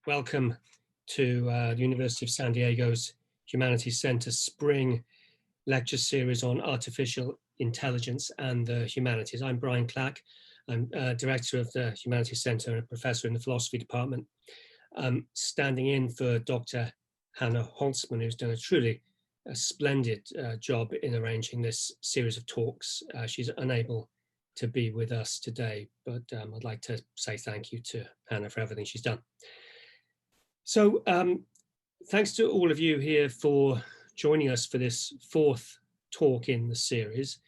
Welcome to the University of San Diego's Humanities Center Spring Lecture Series on Artificial Intelligence and the Humanities. I'm Brian Clack. I'm Director of the Humanities Center and a Professor in the Philosophy Department. I'm standing in for Dr. Hannah Holtzman, who's done a truly splendid job in arranging this series of talks. She's unable to be with us today, but I'd like to say thank you to Hannah for everything she's done. So thanks to all of you here for joining us for this fourth talk in the series.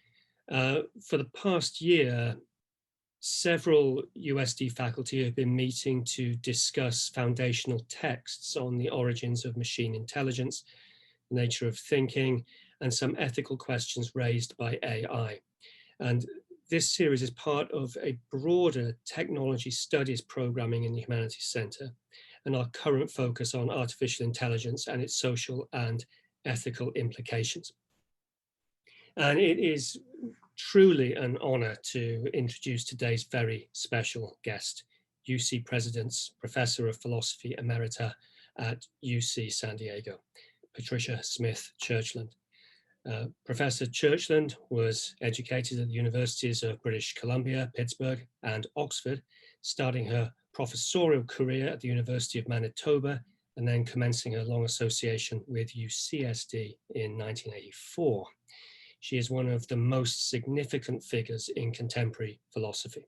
For the past year, several USD faculty have been meeting to discuss foundational texts on the origins of machine intelligence, the nature of thinking, and some ethical questions raised by AI. And this series is part of a broader technology studies programming in the Humanities Center and our current focus on artificial intelligence and its social and ethical implications. And it is truly an honor to introduce today's very special guest, UC President's Professor of Philosophy Emerita at UC San Diego, Patricia Smith Churchland. Professor Churchland was educated at the universities of British Columbia, Pittsburgh, and Oxford, starting her professorial career at the University of Manitoba, and then commencing her long association with UCSD in 1984. She is one of the most significant figures in contemporary philosophy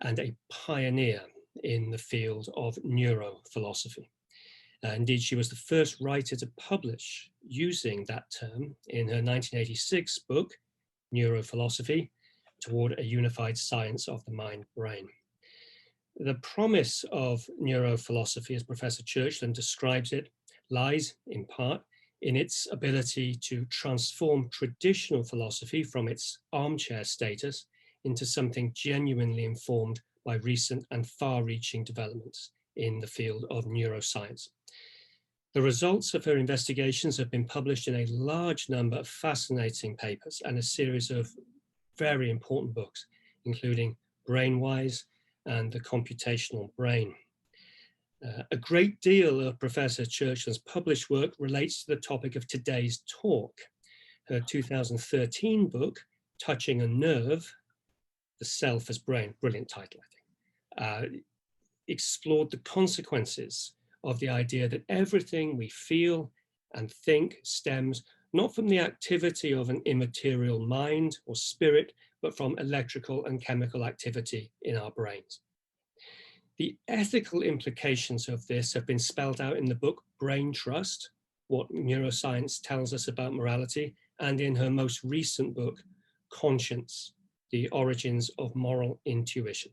and a pioneer in the field of neurophilosophy. Indeed, she was the first writer to publish using that term in her 1986 book, Neurophilosophy, Toward a Unified Science of the Mind-Brain. The promise of neurophilosophy, as Professor Churchland describes it, lies in part in its ability to transform traditional philosophy from its armchair status into something genuinely informed by recent and far-reaching developments in the field of neuroscience. The results of her investigations have been published in a large number of fascinating papers and a series of very important books, including Brainwise and The Computational Brain. A great deal of Professor Churchland's published work relates to the topic of today's talk. Her 2013 book, Touching a Nerve, The Self as Brain, brilliant title, I think, explored the consequences of the idea that everything we feel and think stems not from the activity of an immaterial mind or spirit, but from electrical and chemical activity in our brains. The ethical implications of this have been spelled out in the book Brain Trust, What Neuroscience Tells Us About Morality, and in her most recent book, Conscience, The Origins of Moral Intuition.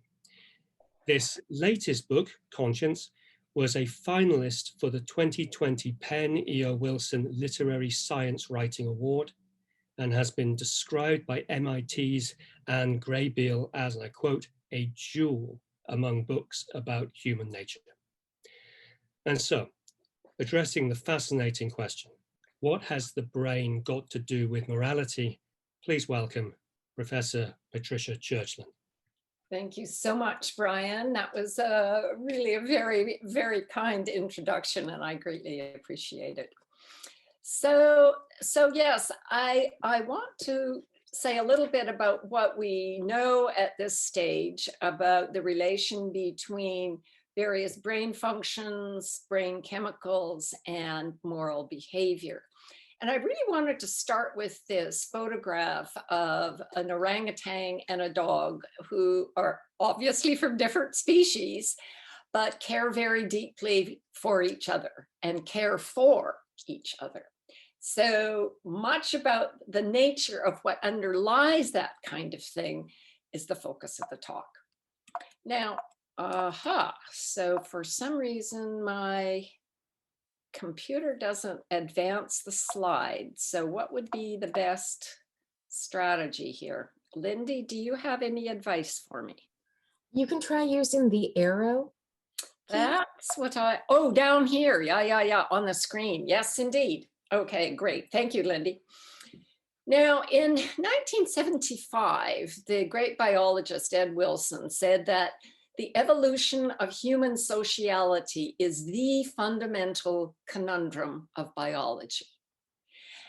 This latest book, Conscience, was a finalist for the 2020 Penn E.O. Wilson Literary Science Writing Award and has been described by MIT's Anne Graybiel as, and I quote, a jewel among books about human nature. And so, addressing the fascinating question, what has the brain got to do with morality? Please welcome Professor Patricia Churchland. Thank you so much, Brian. That was really a very, very kind introduction, and I greatly appreciate it. So yes, I want to say a little bit about what we know at this stage about the relation between various brain functions, brain chemicals, and moral behavior. And I really wanted to start with this photograph of an orangutan and a dog who are obviously from different species, but care very deeply for each other and care for each other. So much about the nature of what underlies that kind of thing is the focus of the talk. Now, so for some reason, my computer doesn't advance the slides. So what would be the best strategy here? Lindy, do you have any advice for me? You can try using the arrow. That's what oh, down here. Yeah, on the screen. Yes, indeed. Okay, great. Thank you, Lindy. Now, in 1975, the great biologist Ed Wilson said that the evolution of human sociality is the fundamental conundrum of biology.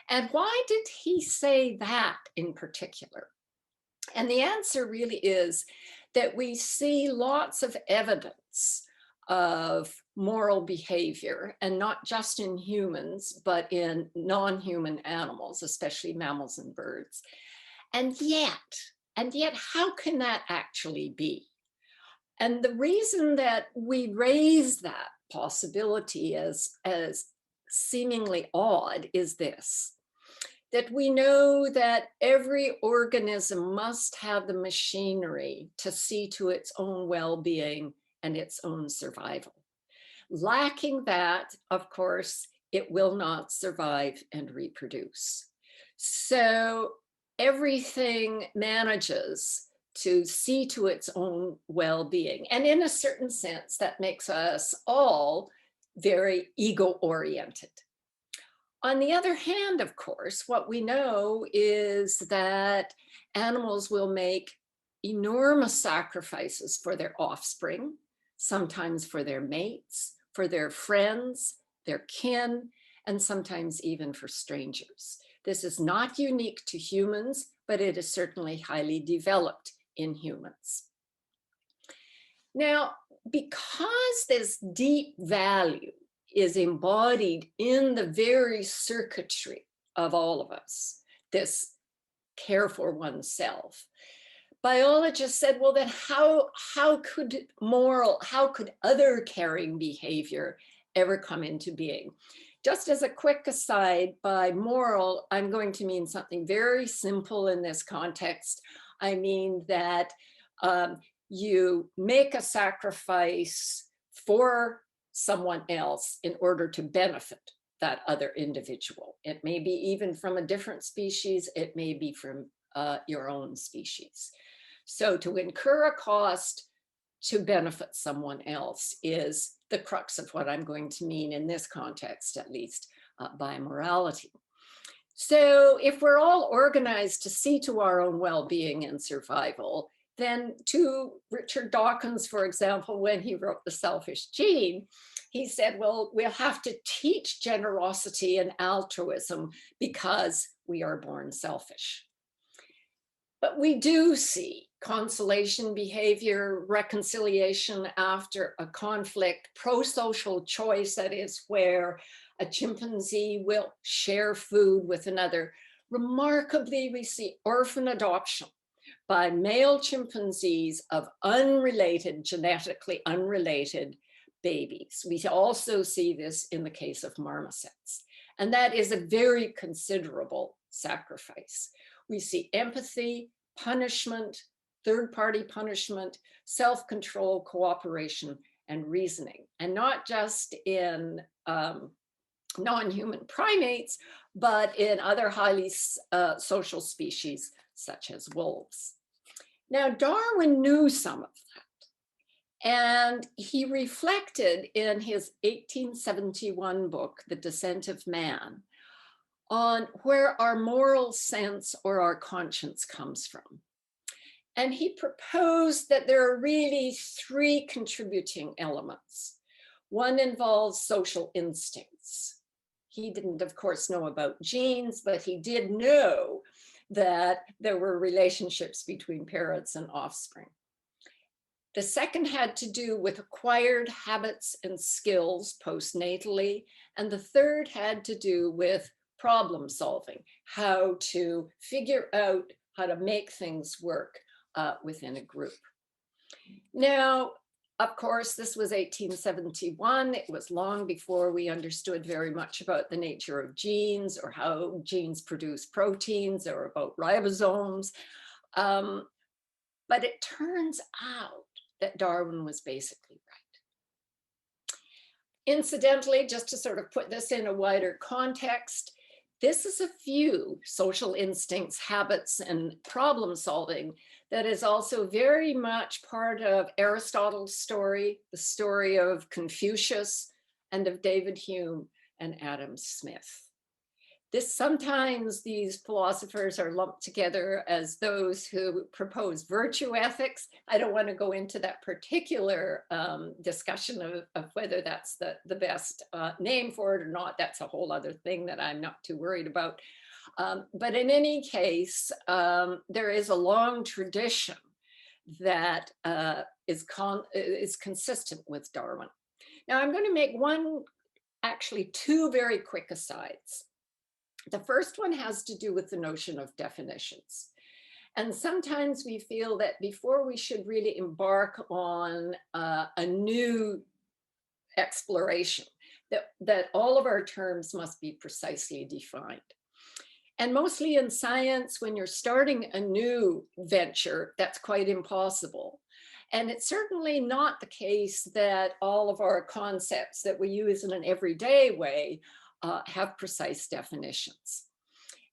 And why did he say that in particular? And the answer really is that we see lots of evidence of moral behavior, and not just in humans, but in non-human animals, especially mammals and birds. And yet, how can that actually be? And the reason that we raise that possibility as seemingly odd is this: that we know that every organism must have the machinery to see to its own well-being and its own survival. Lacking that, of course, it will not survive and reproduce. So everything manages to see to its own well-being. And in a certain sense, that makes us all very ego-oriented. On the other hand, of course, what we know is that animals will make enormous sacrifices for their offspring, sometimes for their mates, for their friends, their kin, and sometimes even for strangers. This is not unique to humans, but it is certainly highly developed in humans. Now, because this deep value is embodied in the very circuitry of all of us, this care for oneself, biologists said, well, then how could other caring behavior ever come into being? Just as a quick aside, by moral, I'm going to mean something very simple in this context. I mean that you make a sacrifice for someone else in order to benefit that other individual. It may be even from a different species, it may be from your own species. So to incur a cost to benefit someone else is the crux of what I'm going to mean in this context, at least, by morality. So if we're all organized to see to our own well-being and survival, then to Richard Dawkins, for example, when he wrote The Selfish Gene, he said, well, we'll have to teach generosity and altruism because we are born selfish. But we do see consolation behavior, reconciliation after a conflict, pro-social choice, that is where a chimpanzee will share food with another. Remarkably, we see orphan adoption by male chimpanzees of unrelated, genetically unrelated babies. We also see this in the case of marmosets. And that is a very considerable sacrifice. We see empathy, punishment, third-party punishment, self-control, cooperation, and reasoning. And not just in non-human primates, but in other highly social species, such as wolves. Now, Darwin knew some of that, and he reflected in his 1871 book, The Descent of Man, on where our moral sense or our conscience comes from. And he proposed that there are really three contributing elements. One involves social instincts. He didn't, of course, know about genes, but he did know that there were relationships between parents and offspring. The second had to do with acquired habits and skills postnatally. And the third had to do with problem solving, how to figure out how to make things work within a group. Now, of course, this was 1871. It was long before we understood very much about the nature of genes or how genes produce proteins or about ribosomes. But it turns out that Darwin was basically right. Incidentally, just to sort of put this in a wider context, this is a few social instincts, habits, and problem solving that is also very much part of Aristotle's story, the story of Confucius, and of David Hume and Adam Smith. Sometimes these philosophers are lumped together as those who propose virtue ethics. I don't want to go into that particular discussion of whether that's the best name for it or not. That's a whole other thing that I'm not too worried about. But in any case, there is a long tradition that is consistent with Darwin. Now, I'm going to make actually two very quick asides. The first one has to do with the notion of definitions. And sometimes we feel that before we should really embark on a new exploration, that all of our terms must be precisely defined. And mostly in science, when you're starting a new venture, that's quite impossible. And it's certainly not the case that all of our concepts that we use in an everyday way have precise definitions.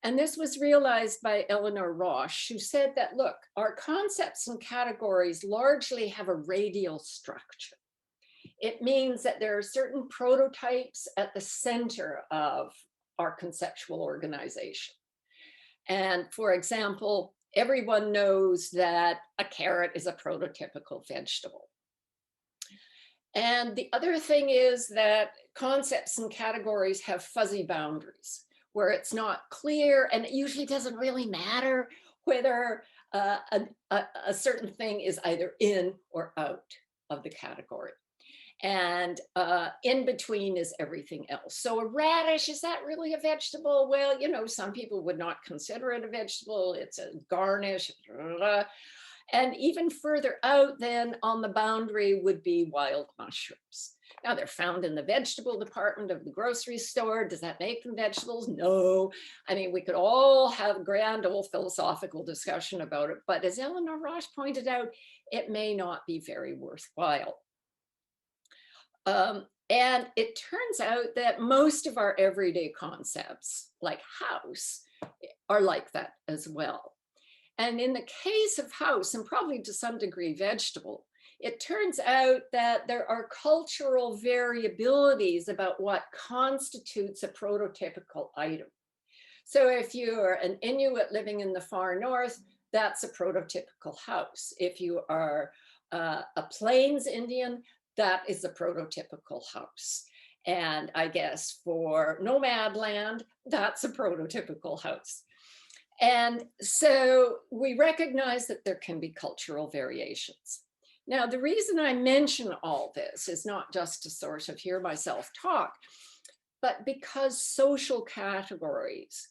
And this was realized by Eleanor Rosch, who said that, look, our concepts and categories largely have a radial structure. It means that there are certain prototypes at the center of our conceptual organization. And for example, everyone knows that a carrot is a prototypical vegetable. And the other thing is that concepts and categories have fuzzy boundaries where it's not clear, and it usually doesn't really matter whether a certain thing is either in or out of the category. And in between is everything else. So a radish, is that really a vegetable? Well, you know, some people would not consider it a vegetable. It's a garnish. Blah, blah. And even further out then on the boundary would be wild mushrooms. Now they're found in the vegetable department of the grocery store. Does that make them vegetables? No. I mean, we could all have a grand old philosophical discussion about it. But as Eleanor Rosch pointed out, it may not be very worthwhile. And it turns out that most of our everyday concepts, like house, are like that as well. And in the case of house, and probably to some degree vegetable, it turns out that there are cultural variabilities about what constitutes a prototypical item. So if you're an Inuit living in the far north, that's a prototypical house. If you are a Plains Indian, that is a prototypical house. And I guess for nomad land, that's a prototypical house. And so we recognize that there can be cultural variations. Now, the reason I mention all this is not just to sort of hear myself talk, but because social categories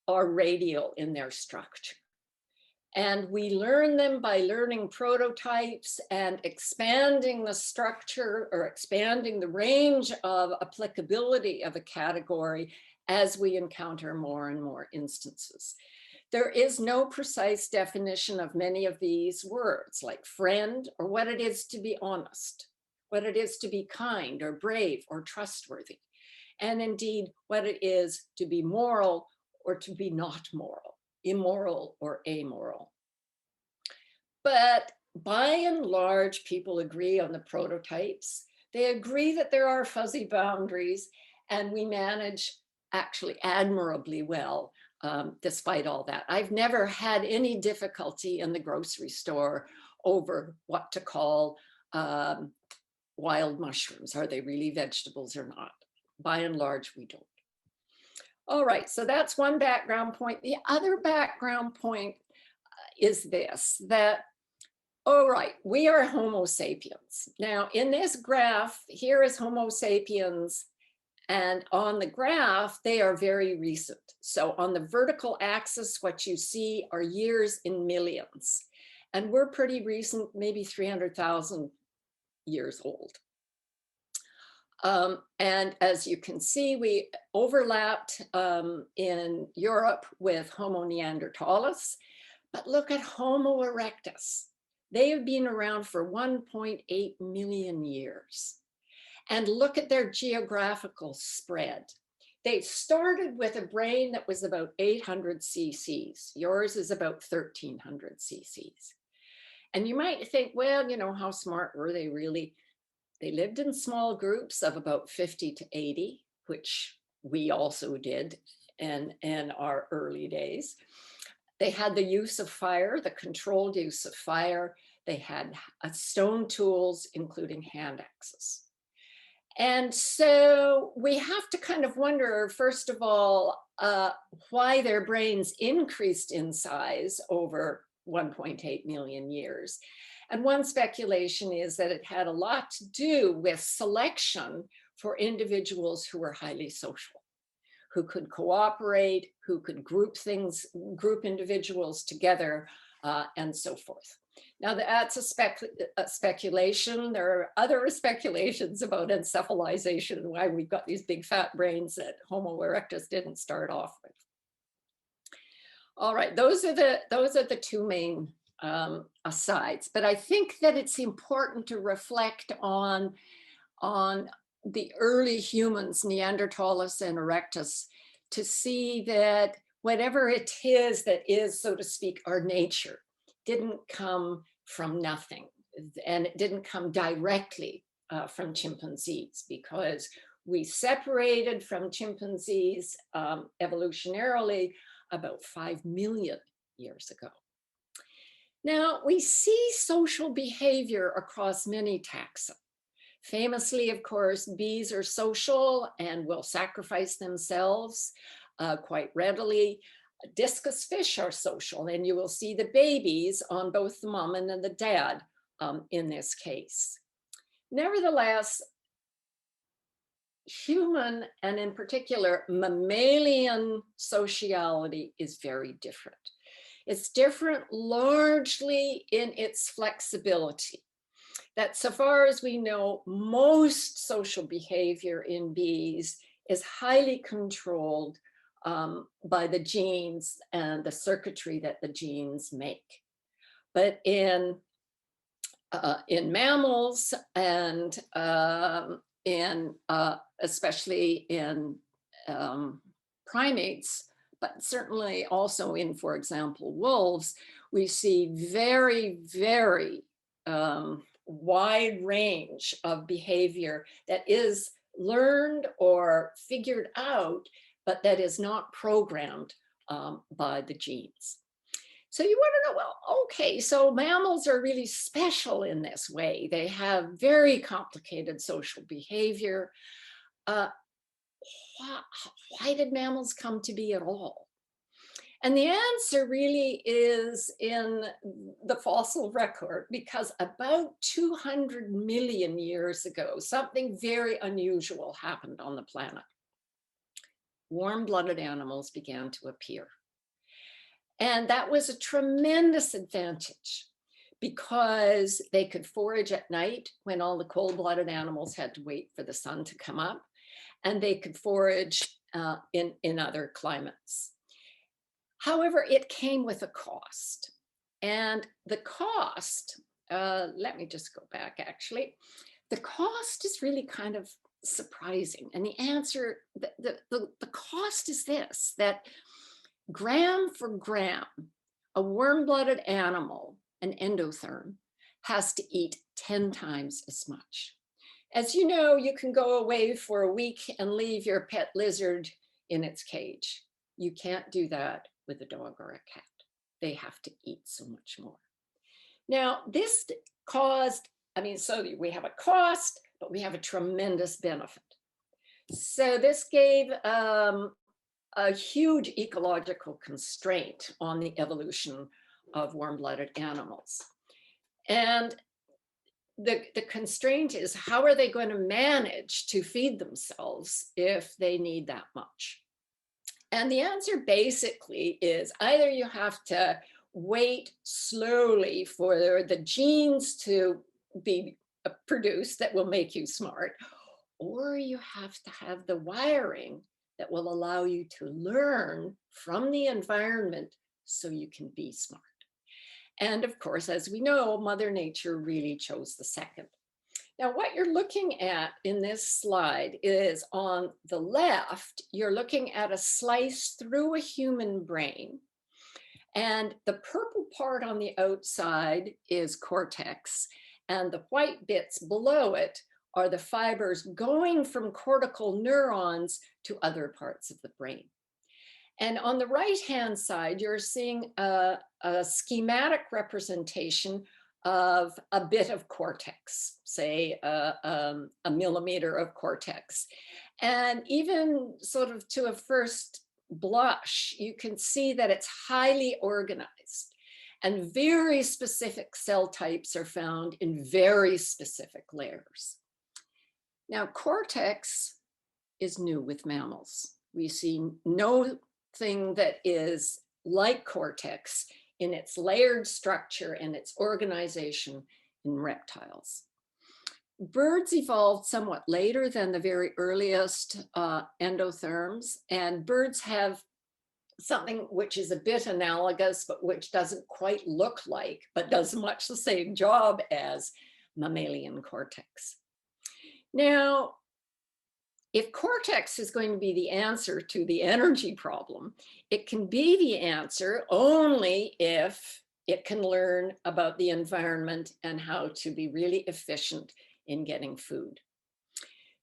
are radial in their structure. And we learn them by learning prototypes and expanding the structure or expanding the range of applicability of a category as we encounter more and more instances. There is no precise definition of many of these words, like friend, or what it is to be honest, what it is to be kind or brave or trustworthy, and indeed what it is to be moral or to be not moral, immoral or amoral. But by and large, people agree on the prototypes. They agree that there are fuzzy boundaries, and we manage actually admirably well despite all that. I've never had any difficulty in the grocery store over what to call wild mushrooms. Are they really vegetables or not? By and large, we don't. All right, so that's one background point. The other background point is this, that, all right, we are Homo sapiens. Now, in this graph, here is Homo sapiens, and on the graph, they are very recent. So on the vertical axis, what you see are years in millions. And we're pretty recent, maybe 300,000 years old. And as you can see, we overlapped in Europe with Homo neanderthalis, but look at Homo erectus. They have been around for 1.8 million years. And look at their geographical spread. They started with a brain that was about 800 cc's. Yours is about 1300 cc's. And you might think, well, you know, how smart were they really? They lived in small groups of about 50 to 80, which we also did in our early days. They had the use of fire, the controlled use of fire. They had stone tools, including hand axes. And so we have to kind of wonder, first of all, why their brains increased in size over 1.8 million years. And one speculation is that it had a lot to do with selection for individuals who were highly social, who could cooperate, who could group individuals together, and so forth. Now that's a speculation. There are other speculations about encephalization and why we've got these big fat brains that Homo erectus didn't start off with. All right, those are the two main asides. But I think that it's important to reflect on the early humans, Neanderthals and erectus, to see that whatever it is that is, so to speak, our nature, didn't come from nothing, and it didn't come directly from chimpanzees, because we separated from chimpanzees evolutionarily about 5 million years ago. Now, we see social behavior across many taxa. Famously, of course, bees are social and will sacrifice themselves quite readily. Discus fish are social, and you will see the babies on both the mom and the dad in this case. Nevertheless, human, and in particular mammalian sociality, is very different. It's different largely in its flexibility. That so far as we know, most social behavior in bees is highly controlled by the genes and the circuitry that the genes make. But in mammals and especially in primates, but certainly also in, for example, wolves, we see very, very wide range of behavior that is learned or figured out, but that is not programmed by the genes. So you want to know, well, okay, so mammals are really special in this way. They have very complicated social behavior. Why did mammals come to be at all? And the answer really is in the fossil record, because about 200 million years ago, something very unusual happened on the planet. Warm-blooded animals began to appear. And that was a tremendous advantage, because they could forage at night when all the cold-blooded animals had to wait for the sun to come up, and they could forage in other climates. However, it came with a cost. And the cost, let me just go back actually. The cost is really kind of surprising. And the answer, the cost is this, that gram for gram, a warm-blooded animal, an endotherm, has to eat 10 times as much. As you know, you can go away for a week and leave your pet lizard in its cage. You can't do that with a dog or a cat. They have to eat so much more. Now, this caused, so we have a cost, but we have a tremendous benefit. So this gave a huge ecological constraint on the evolution of warm-blooded animals. And the constraint is, how are they going to manage to feed themselves if they need that much? And the answer basically is either you have to wait slowly for the genes to be produced that will make you smart, or you have to have the wiring that will allow you to learn from the environment so you can be smart. And of course, as we know, Mother Nature really chose the second. Now, what you're looking at in this slide is, on the left, you're looking at a slice through a human brain. And the purple part on the outside is cortex, and the white bits below it are the fibers going from cortical neurons to other parts of the brain. And on the right-hand side, you're seeing a schematic representation of a bit of cortex, say a millimeter of cortex. And even sort of to a first blush, you can see that it's highly organized, and very specific cell types are found in very specific layers. Now, cortex is new with mammals. We see no thing that is like cortex in its layered structure and its organization in reptiles. Birds evolved somewhat later than the very earliest endotherms, and birds have something which is a bit analogous, but which doesn't quite look like, but does much the same job as mammalian cortex. Now, if cortex is going to be the answer to the energy problem, it can be the answer only if it can learn about the environment and how to be really efficient in getting food.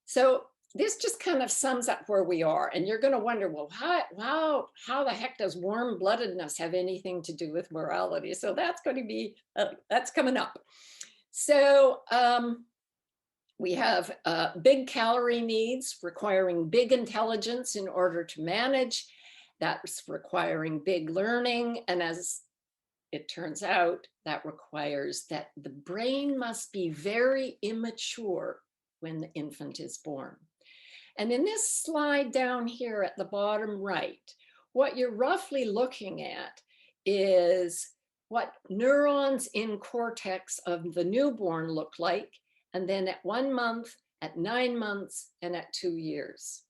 So this just kind of sums up where we are. And you're going to wonder, well, how the heck does warm-bloodedness have anything to do with morality? So that's going to be, that's coming up. So, we have big calorie needs requiring big intelligence in order to manage. That's requiring big learning. And as it turns out, that requires that the brain must be very immature when the infant is born. And in this slide down here at the bottom right, what you're roughly looking at is what neurons in cortex of the newborn look like, and then at 1 month, at 9 months, and at 2 years.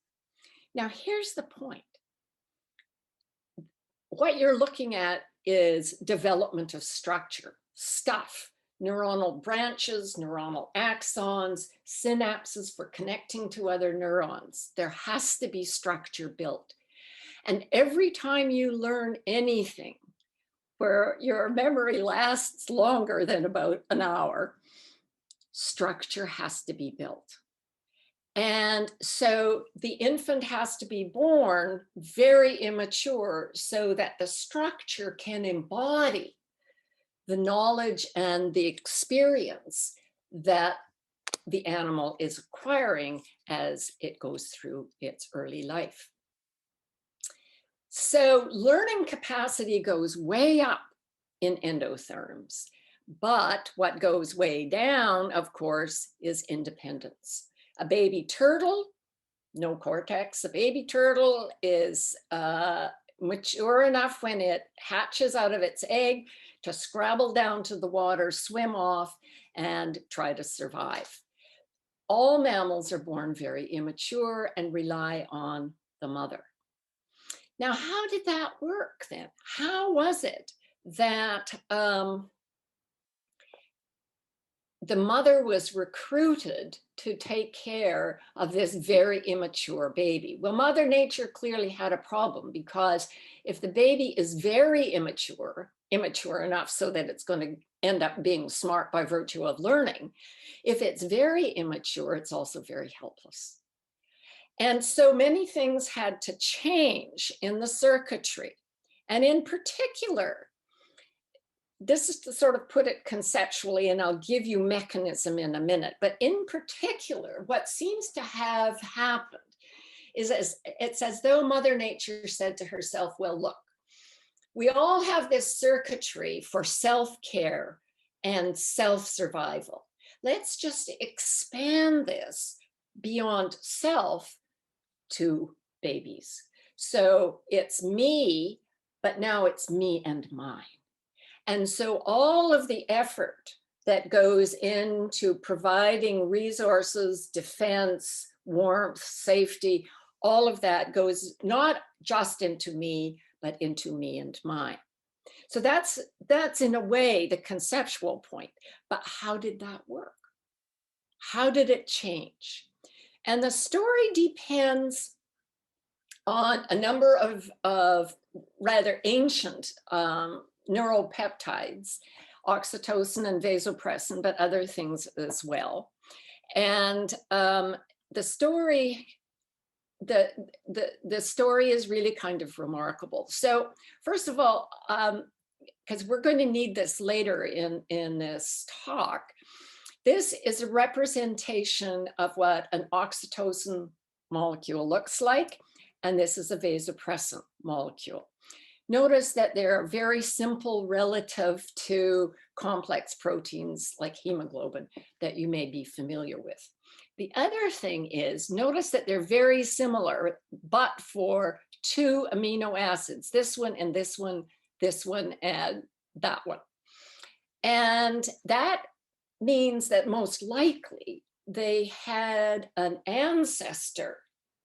Now, here's the point. What you're looking at is development of structure, stuff, neuronal branches, neuronal axons, synapses for connecting to other neurons. There has to be structure built. And every time you learn anything where your memory lasts longer than about an hour, structure has to be built. And so the infant has to be born very immature so that the structure can embody the knowledge and the experience that the animal is acquiring as it goes through its early life. So learning capacity goes way up in endotherms. But what goes way down, of course, is independence. A baby turtle, no cortex. A baby turtle is mature enough when it hatches out of its egg to scrabble down to the water, swim off, and try to survive. All mammals are born very immature and rely on the mother. Now, how did that work then? How was it that the mother was recruited to take care of this very immature baby? Well, Mother Nature clearly had a problem, because if the baby is very immature enough so that it's going to end up being smart by virtue of learning, if it's very immature, it's also very helpless. And so many things had to change in the circuitry. And in particular, this is to sort of put it conceptually, and I'll give you mechanism in a minute, but in particular, what seems to have happened is it's as though Mother Nature said to herself, well, look, we all have this circuitry for self-care and self-survival. Let's just expand this beyond self to babies. So it's me, but now it's me and mine. And so all of the effort that goes into providing resources, defense, warmth, safety, all of that goes not just into me, but into me and mine. So that's in a way the conceptual point. But how did that work? How did it change? And the story depends on a number of rather ancient neuropeptides, oxytocin and vasopressin, but other things as well. And the story the story is really kind of remarkable. So first of all, because we're going to need this later in this talk, this is a representation of what an oxytocin molecule looks like, and this is a vasopressin molecule. Notice that they're very simple relative to complex proteins like hemoglobin that you may be familiar with. The other thing is, notice that they're very similar, but for two amino acids, this one and this one and that one. And that means that most likely they had an ancestor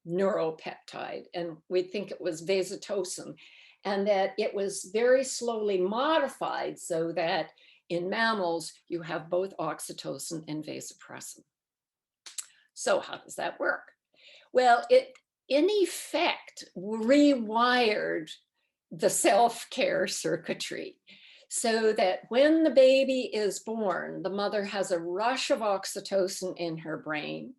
neuropeptide, and we think it was vasotocin, and that it was very slowly modified so that in mammals, you have both oxytocin and vasopressin. So how does that work? Well, it in effect rewired the self-care circuitry so that when the baby is born, the mother has a rush of oxytocin in her brain.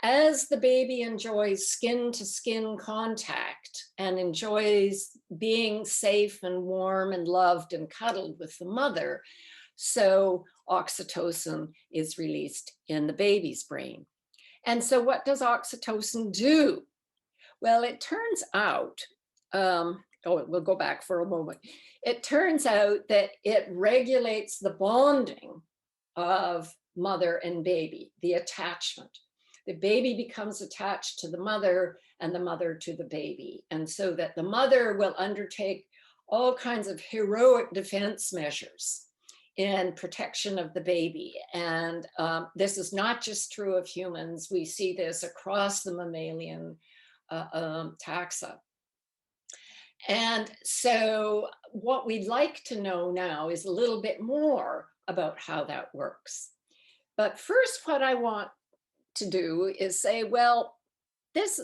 As the baby enjoys skin-to-skin contact and enjoys being safe and warm and loved and cuddled with the mother, so oxytocin is released in the baby's brain. And so what does oxytocin do? Well, it turns out, we'll go back for a moment. It turns out that it regulates the bonding of mother and baby, the attachment. The baby becomes attached to the mother and the mother to the baby. And so that the mother will undertake all kinds of heroic defense measures in protection of the baby. And this is not just true of humans. We see this across the mammalian taxa. And so what we'd like to know now is a little bit more about how that works. But first, what I want to do is say, well, this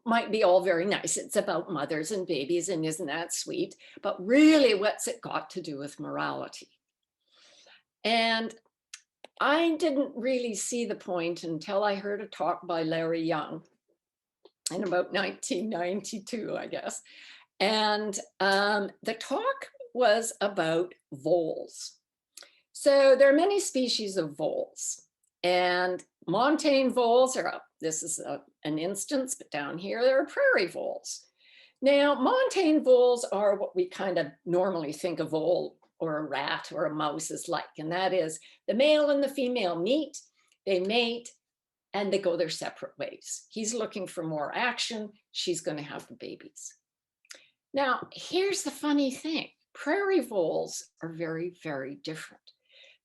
might be all very nice. It's about mothers and babies, and isn't that sweet? But really, what's it got to do with morality? And I didn't really see the point until I heard a talk by Larry Young in about 1992, I guess. And the talk was about voles. So there are many species of voles, and montane voles are up. This is an instance, but down here there are prairie voles. Now, montane voles are what we kind of normally think a vole or a rat or a mouse is like, and that is the male and the female meet, they mate, and they go their separate ways. He's looking for more action. She's going to have the babies. Now, here's the funny thing. Prairie voles are very, very different.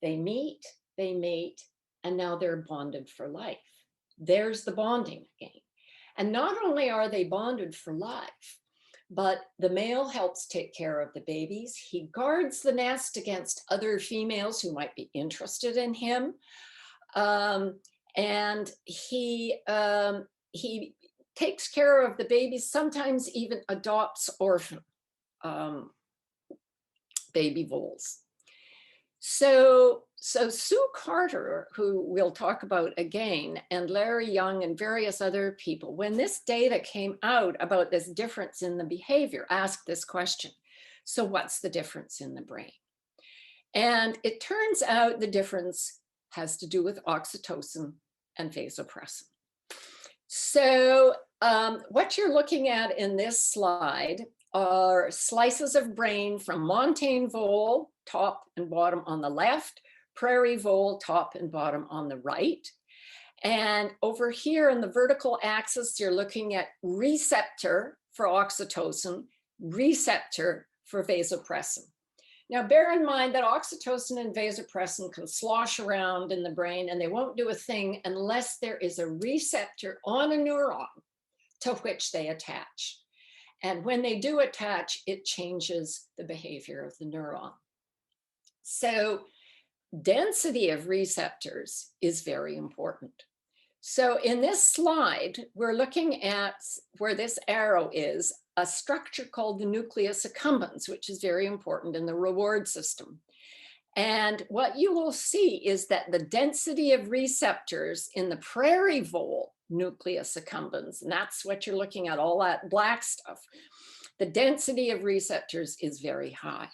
They meet, they mate, and now they're bonded for life. There's the bonding again. And not only are they bonded for life, but the male helps take care of the babies. He guards the nest against other females who might be interested in him. And he takes care of the babies, sometimes even adopts orphan baby voles. So Sue Carter, who we'll talk about again, and Larry Young and various other people, when this data came out about this difference in the behavior, asked this question. So what's the difference in the brain? And it turns out the difference has to do with oxytocin and vasopressin. So what you're looking at in this slide are slices of brain from montane vole, top and bottom on the left, prairie vole, top and bottom on the right. And over here in the vertical axis, you're looking at receptor for oxytocin, receptor for vasopressin. Now, bear in mind that oxytocin and vasopressin can slosh around in the brain and they won't do a thing unless there is a receptor on a neuron to which they attach. And when they do attach, it changes the behavior of the neuron. So density of receptors is very important. So in this slide, we're looking at where this arrow is, a structure called the nucleus accumbens, which is very important in the reward system. And what you will see is that the density of receptors in the prairie vole nucleus accumbens, and that's what you're looking at, all that black stuff, the density of receptors is very high.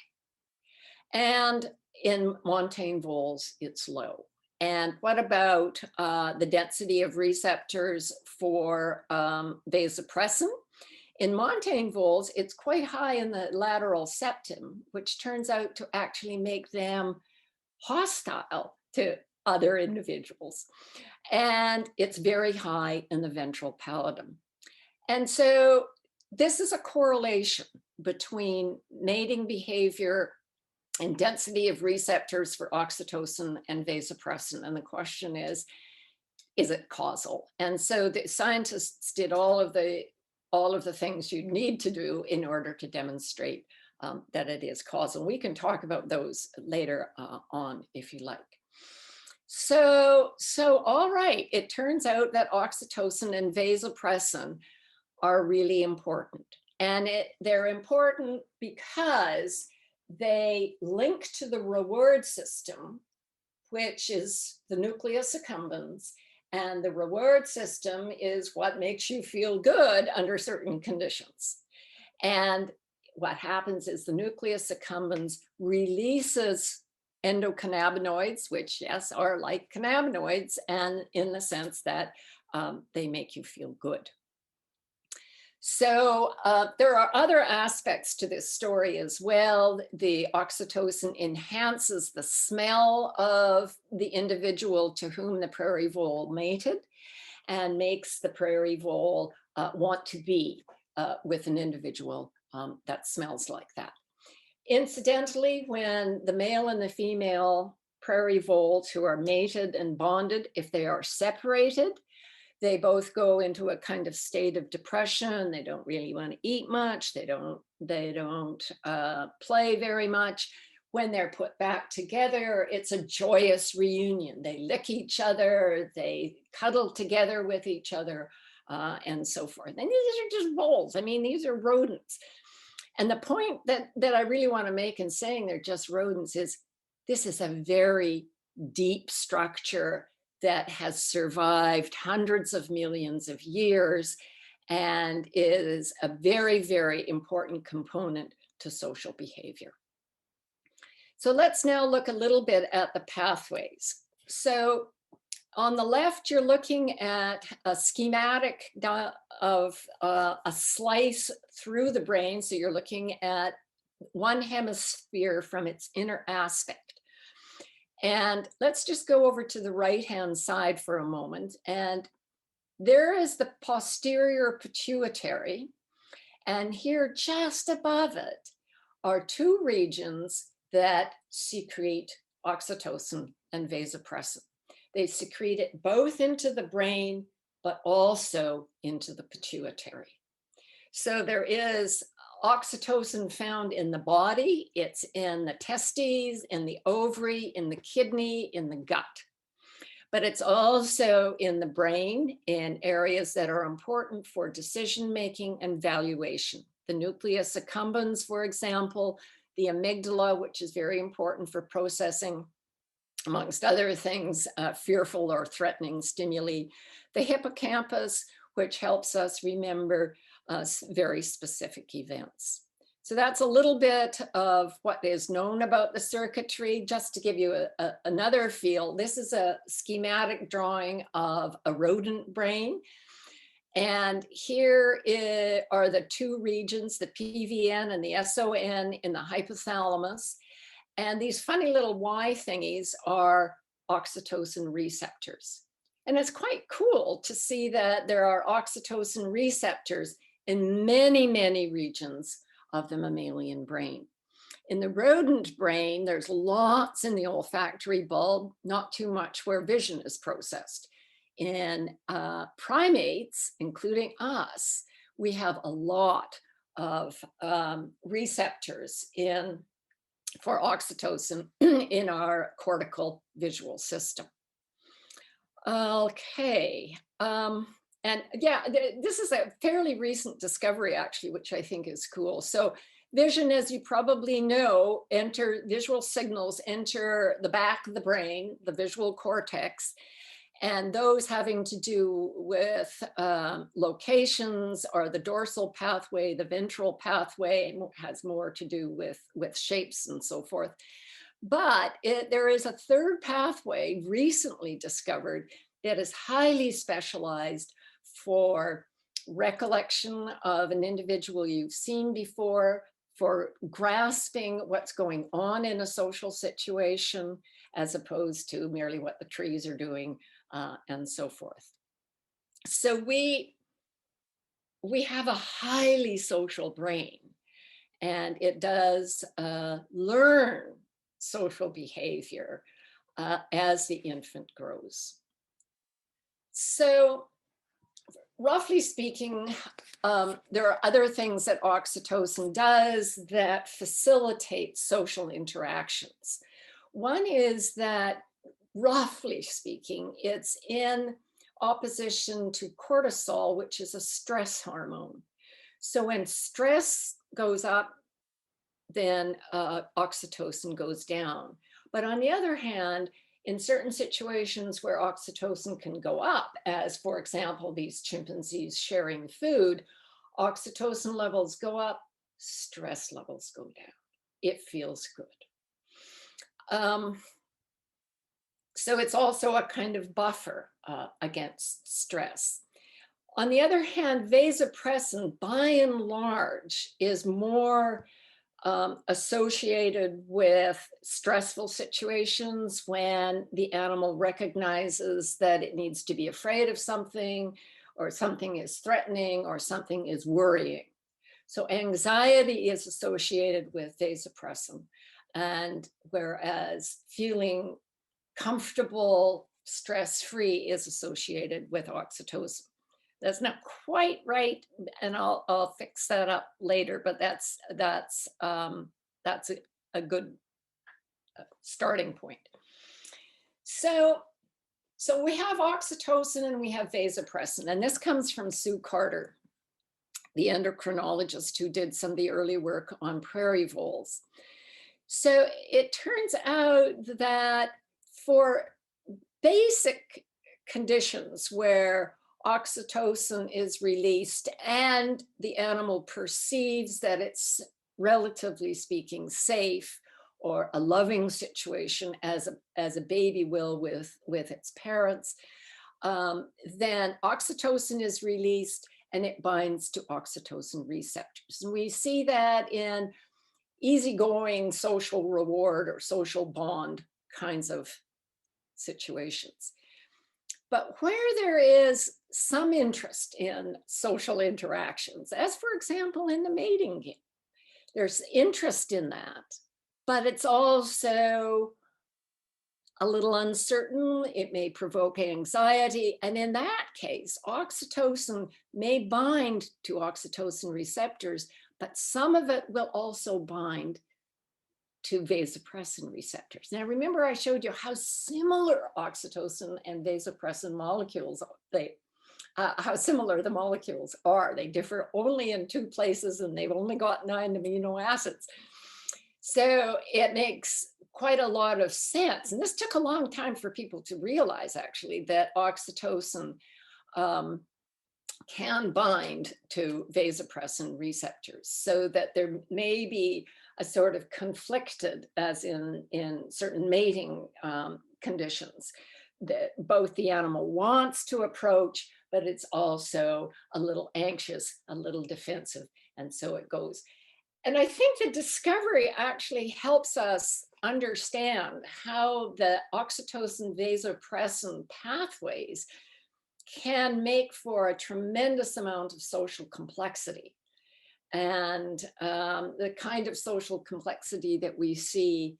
And in montane voles, it's low. And what about the density of receptors for vasopressin? In montane voles, it's quite high in the lateral septum, which turns out to actually make them hostile to other individuals. And it's very high in the ventral pallidum. And so this is a correlation between mating behavior and density of receptors for oxytocin and vasopressin. And the question is it causal? And so the scientists did all of the things you need to do in order to demonstrate that it is causal. We can talk about those later on if you like. So all right, it turns out that oxytocin and vasopressin are really important. And they're important because they link to the reward system, which is the nucleus accumbens. And the reward system is what makes you feel good under certain conditions. And what happens is the nucleus accumbens releases endocannabinoids, which, yes, are like cannabinoids, and in the sense that they make you feel good. So there are other aspects to this story as well. The oxytocin enhances the smell of the individual to whom the prairie vole mated and makes the prairie vole want to be with an individual that smells like that. Incidentally, when the male and the female prairie voles who are mated and bonded, if they are separated, they both go into a kind of state of depression. They don't really want to eat much. They don't play very much. When they're put back together, it's a joyous reunion. They lick each other, they cuddle together with each other, and so forth. And these are just voles. I mean, these are rodents. And the point that I really want to make in saying they're just rodents is this is a very deep structure that has survived hundreds of millions of years and is a very, very important component to social behavior. So let's now look a little bit at the pathways. So on the left, you're looking at a schematic of a slice through the brain. So you're looking at one hemisphere from its inner aspect. And let's just go over to the right-hand side for a moment. And there is the posterior pituitary. And here just above it are two regions that secrete oxytocin and vasopressin. They secrete it both into the brain, but also into the pituitary. So there is oxytocin found in the body. It's in the testes, in the ovary, in the kidney, in the gut. But it's also in the brain in areas that are important for decision-making and valuation. The nucleus accumbens, for example, the amygdala, which is very important for processing, amongst other things, fearful or threatening stimuli. The hippocampus, which helps us remember very specific events. So that's a little bit of what is known about the circuitry. Just to give you another feel, this is a schematic drawing of a rodent brain. And here are the two regions, the PVN and the SON in the hypothalamus. And these funny little Y thingies are oxytocin receptors. And it's quite cool to see that there are oxytocin receptors in many, many regions of the mammalian brain. In the rodent brain, there's lots in the olfactory bulb, not too much where vision is processed. In primates, including us, we have a lot of receptors for oxytocin in our cortical visual system. Okay. And yeah, this is a fairly recent discovery, actually, which I think is cool. So Vision, as you probably know, visual signals enter the back of the brain, the visual cortex, and those having to do with locations are the dorsal pathway. The ventral pathway has more to do with shapes and so forth. But there is a third pathway recently discovered that is highly specialized for recollection of an individual you've seen before, for grasping what's going on in a social situation, as opposed to merely what the trees are doing, and so forth. So we have a highly social brain, and it does learn social behavior as the infant grows. So roughly speaking, there are other things that oxytocin does that facilitate social interactions. One is that, roughly speaking, it's in opposition to cortisol, which is a stress hormone. So when stress goes up, then oxytocin goes down. But on the other hand, in certain situations where oxytocin can go up, as for example, these chimpanzees sharing food, oxytocin levels go up, stress levels go down. It feels good. So it's also a kind of buffer against stress. On the other hand, vasopressin, by and large, is more associated with stressful situations when the animal recognizes that it needs to be afraid of something, or something is threatening, or something is worrying. So anxiety is associated with vasopressin, and whereas feeling comfortable, stress-free is associated with oxytocin. That's not quite right, and I'll fix that up later, but that's a good starting point. So we have oxytocin and we have vasopressin, and this comes from Sue Carter, the endocrinologist who did some of the early work on prairie voles. So it turns out that for basic conditions where oxytocin is released and the animal perceives that it's, relatively speaking, safe, or a loving situation, as a baby will with its parents, then oxytocin is released and it binds to oxytocin receptors. And we see that in easygoing social reward or social bond kinds of situations. But where there is some interest in social interactions, as for example in the mating game, there's interest in that, but it's also a little uncertain. It may provoke anxiety. And in that case, oxytocin may bind to oxytocin receptors, but some of it will also bind to vasopressin receptors. Now, remember I showed you how similar oxytocin and vasopressin molecules, how similar the molecules are. They differ only in 2 places, and they've only got 9 amino acids. So it makes quite a lot of sense. And this took a long time for people to realize, actually, that oxytocin can bind to vasopressin receptors, so that there may be a sort of conflicted, as in certain mating conditions, that both the animal wants to approach, but it's also a little anxious, a little defensive, and so it goes. And I think the discovery actually helps us understand how the oxytocin vasopressin pathways can make for a tremendous amount of social complexity. And the kind of social complexity that we see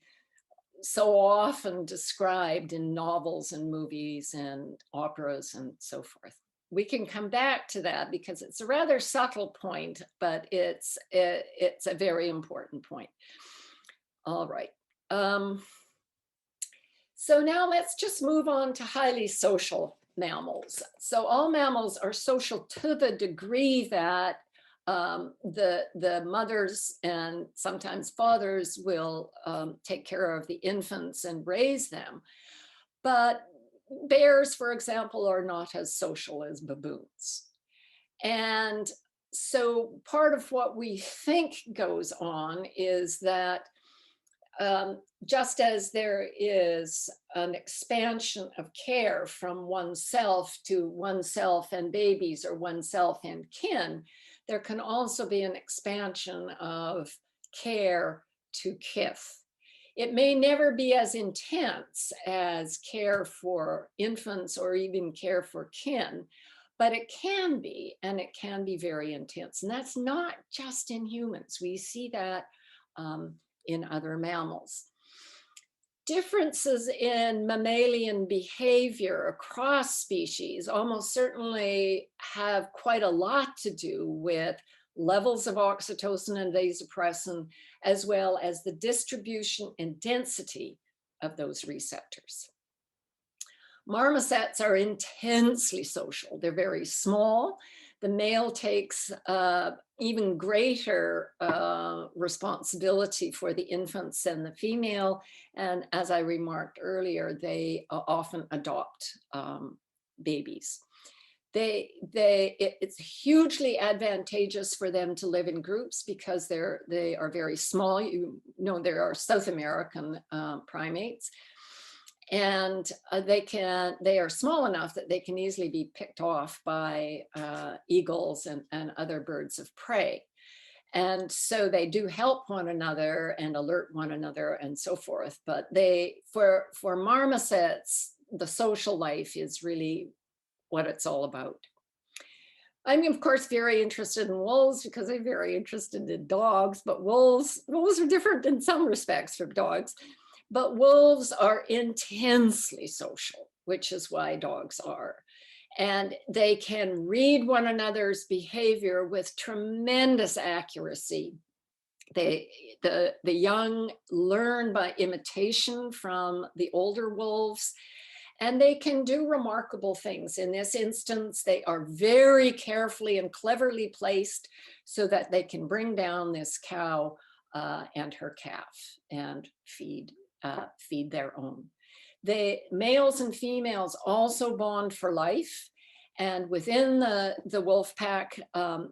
so often described in novels and movies and operas and so forth. We can come back to that because it's a rather subtle point, but it's a very important point. All right. So now let's just move on to highly social mammals. So all mammals are social to the degree that the mothers and sometimes fathers will take care of the infants and raise them. But bears, for example, are not as social as baboons. And so part of what we think goes on is that just as there is an expansion of care from oneself to oneself and babies or oneself and kin, there can also be an expansion of care to kith. It may never be as intense as care for infants or even care for kin, but it can be, and it can be very intense. And that's not just in humans. We see that in other mammals. Differences in mammalian behavior across species almost certainly have quite a lot to do with levels of oxytocin and vasopressin, as well as the distribution and density of those receptors. Marmosets are intensely social. They're very small. The male takes even greater responsibility for the infants than the female. And as I remarked earlier, they often adopt babies. It's hugely advantageous for them to live in groups because they are very small. You know, there are South American primates. And they are small enough that they can easily be picked off by eagles and other birds of prey. And so they do help one another and alert one another and so forth. But for marmosets, the social life is really what it's all about. I'm, of course, very interested in wolves because I'm very interested in dogs, but wolves are different in some respects from dogs. But wolves are intensely social, which is why dogs are. And they can read one another's behavior with tremendous accuracy. The young learn by imitation from the older wolves, and they can do remarkable things. In this instance, they are very carefully and cleverly placed so that they can bring down this cow and her calf and feed their own. The males and females also bond for life. And within the wolf pack,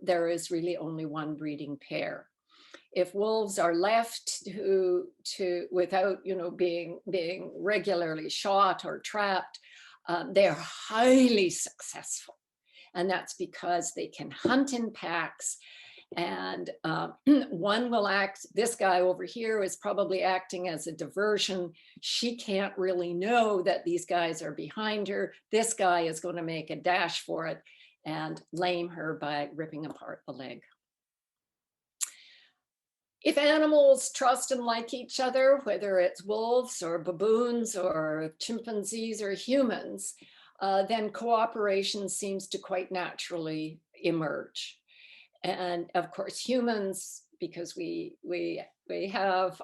there is really only one breeding pair. If wolves are left without, being regularly shot or trapped, they're highly successful. And that's because they can hunt in packs. And one will act, this guy over here is probably acting as a diversion. She can't really know that these guys are behind her. This guy is going to make a dash for it and lame her by ripping apart the leg. If animals trust and like each other, whether it's wolves or baboons or chimpanzees or humans, then cooperation seems to quite naturally emerge. And of course, humans, because we have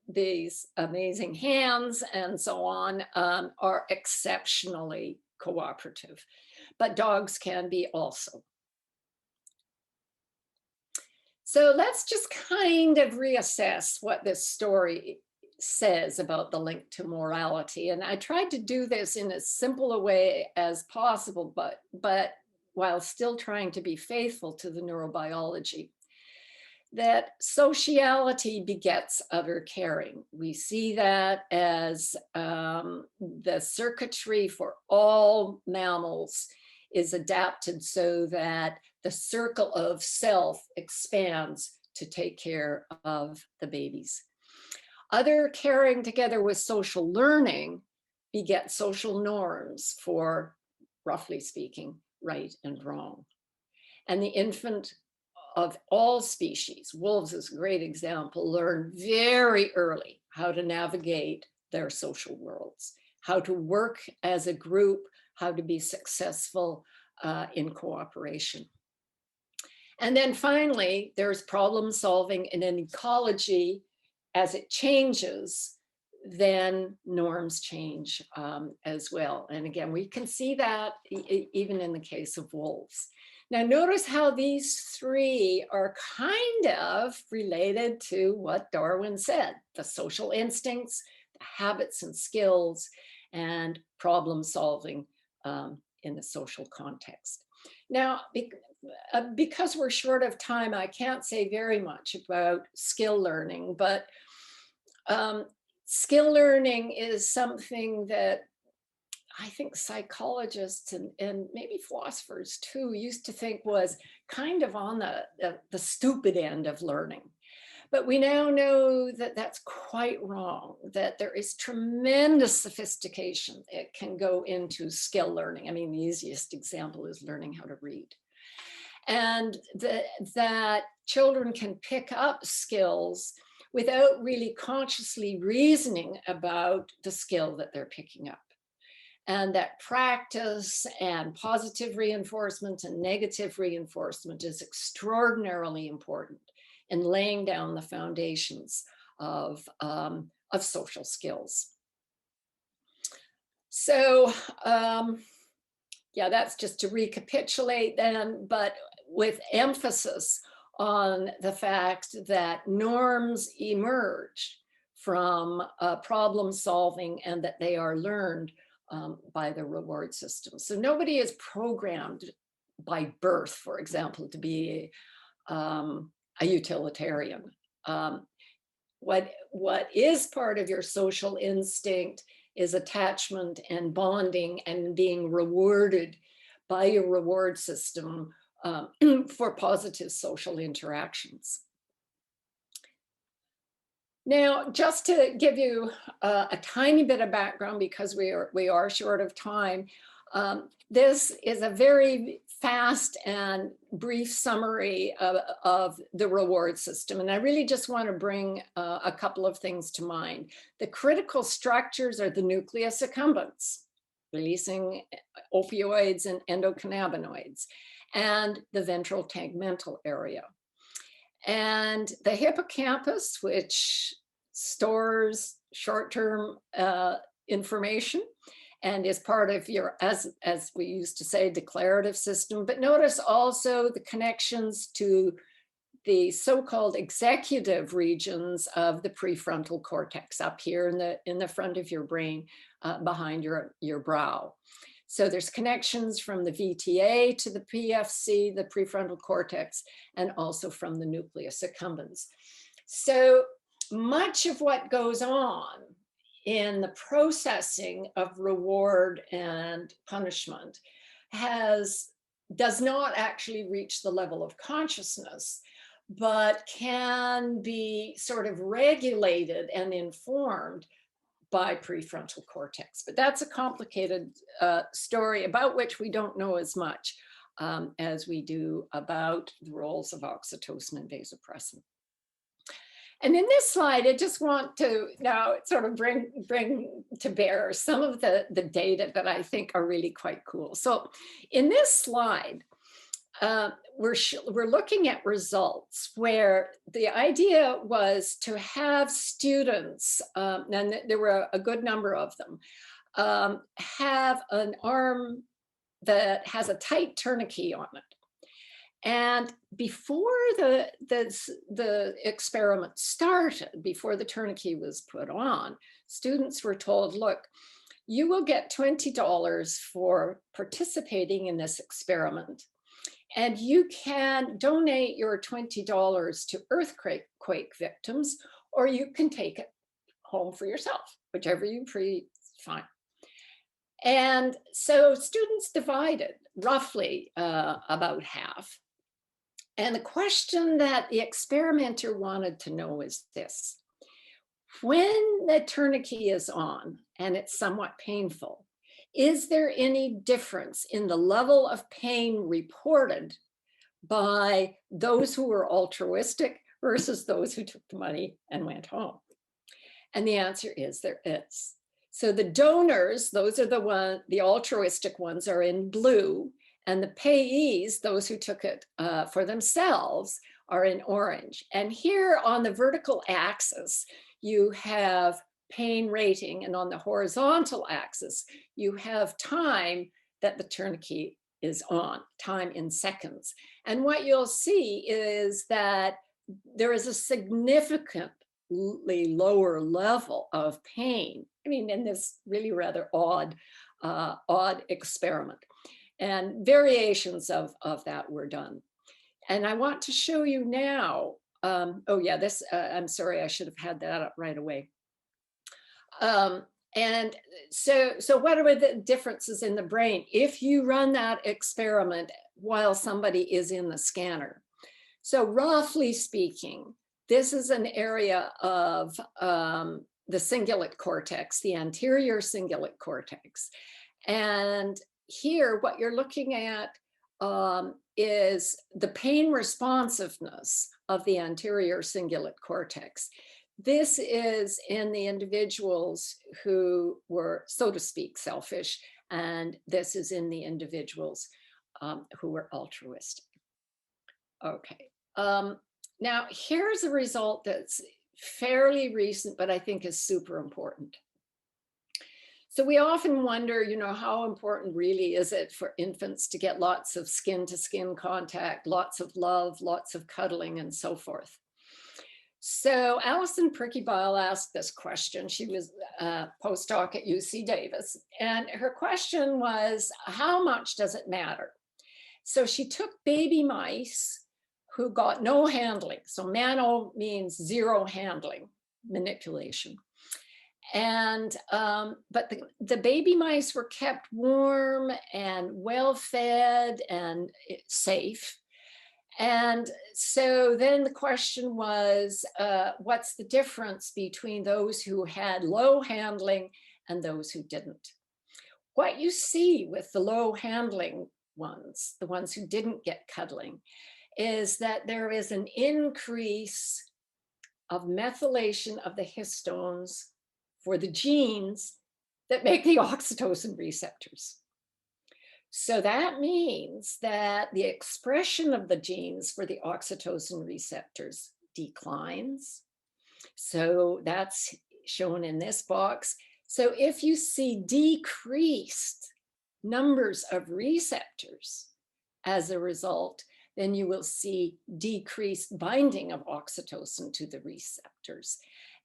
these amazing hands and so on, are exceptionally cooperative. But dogs can be also. So let's just kind of reassess what this story says about the link to morality. And I tried to do this in as simple a way as possible, but while still trying to be faithful to the neurobiology. That sociality begets other caring. We see that as the circuitry for all mammals is adapted so that the circle of self expands to take care of the babies. Other caring together with social learning beget social norms for, roughly speaking, right and wrong. And the infant of all species, wolves is a great example, learn very early how to navigate their social worlds, how to work as a group, how to be successful in cooperation. And then finally, there's problem solving in an ecology. As it changes, then norms change as well. And again, we can see that even in the case of wolves. Now notice how these three are kind of related to what Darwin said, the social instincts, the habits and skills, and problem solving in the social context. Now, because we're short of time, I can't say very much about skill learning, but skill learning is something that I think psychologists and maybe philosophers too used to think was kind of on the stupid end of learning. But we now know that that's quite wrong, that there is tremendous sophistication that can go into skill learning. I mean, the easiest example is learning how to read. And that children can pick up skills without really consciously reasoning about the skill that they're picking up. And that practice and positive reinforcement and negative reinforcement is extraordinarily important in laying down the foundations of social skills. So, yeah, that's just to recapitulate then, but with emphasis on the fact that norms emerge from problem solving and that they are learned by the reward system. So nobody is programmed by birth, for example, to be a utilitarian. What is part of your social instinct is attachment and bonding and being rewarded by your reward system for positive social interactions. Now, just to give you a tiny bit of background, because we are short of time, this is a very fast and brief summary of the reward system. And I really just want to bring a couple of things to mind. The critical structures are the nucleus accumbens, releasing opioids and endocannabinoids, and the ventral tegmental area. And the hippocampus, which stores short-term information and is part of your, as we used to say, declarative system. But notice also the connections to the so-called executive regions of the prefrontal cortex up here in the front of your brain, behind your brow. So there's connections from the VTA to the PFC, the prefrontal cortex, and also from the nucleus accumbens. So much of what goes on in the processing of reward and punishment does not actually reach the level of consciousness, but can be sort of regulated and informed by prefrontal cortex. But that's a complicated story about which we don't know as much as we do about the roles of oxytocin and vasopressin. And in this slide, I just want to now sort of bring to bear some of the data that I think are really quite cool. So in this slide, we're looking at results where the idea was to have students, and there were a good number of them, have an arm that has a tight tourniquet on it. And before the experiment started, before the tourniquet was put on, students were told, look, you will get $20 for participating in this experiment. And you can donate your $20 to earthquake victims, or you can take it home for yourself, whichever you fine. And so students divided roughly about half. And the question that the experimenter wanted to know is this: when the tourniquet is on and it's somewhat painful, is there any difference in the level of pain reported by those who were altruistic versus those who took the money and went home? And the answer is there is. So the donors, those are the altruistic ones, are in blue, and the payees, those who took it for themselves, are in orange. And here on the vertical axis, you have pain rating, and on the horizontal axis, you have time that the tourniquet is on, time in seconds. And what you'll see is that there is a significantly lower level of pain. I mean, in this really rather odd experiment. And variations of that were done. And I want to show you now, oh yeah, this, I'm sorry, I should have had that up right away. And so what are the differences in the brain if you run that experiment while somebody is in the scanner? So roughly speaking, this is an area of the cingulate cortex, the anterior cingulate cortex. And here, what you're looking at is the pain responsiveness of the anterior cingulate cortex. This is in the individuals who were, so to speak, selfish, and this is in the individuals who were altruistic. Okay, now here's a result that's fairly recent, but I think is super important. So we often wonder, you know, how important really is it for infants to get lots of skin-to-skin contact, lots of love, lots of cuddling, and so forth. So Alison Prickybile asked this question. She was a postdoc at UC Davis, and her question was, how much does it matter? So she took baby mice who got no handling. So mano means zero handling, manipulation. And, but the baby mice were kept warm and well-fed and safe. And so then the question was, what's the difference between those who had low handling and those who didn't? What you see with the low handling ones, the ones who didn't get cuddling, is that there is an increase of methylation of the histones for the genes that make the oxytocin receptors. So that means that the expression of the genes for the oxytocin receptors declines. So that's shown in this box. So if you see decreased numbers of receptors as a result, then you will see decreased binding of oxytocin to the receptors.